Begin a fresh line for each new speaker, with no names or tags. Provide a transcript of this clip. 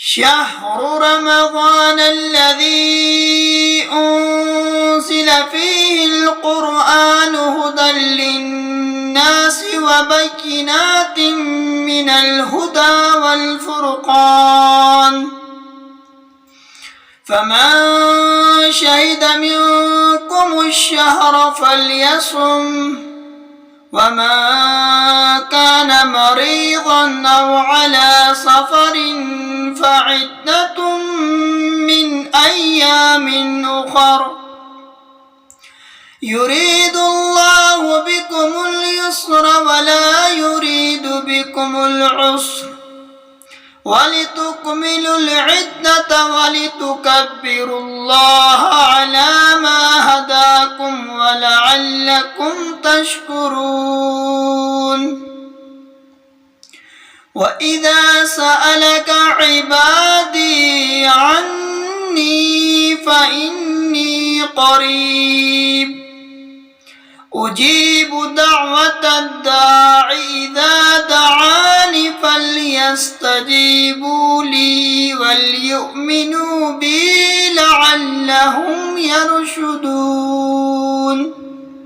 شهر رمضان الذي أنزل فيه القرآن هدى للناس وبينات من الهدى والفرقان فمن شهد منكم الشهر فليصم ومن كان مريضا أو على سفر فعدة من أيام أخر يريد الله بكم اليسر ولا يريد بكم العسر ولتكملوا العدة ولتكبروا الله على ما هداكم ولعلكم تشكرون وإذا سألك عبادي عني فإني قريب أجيب دعوة الداع إذا دعاني فليستجيبوا لي وليؤمنوا بي لعلهم يرشدون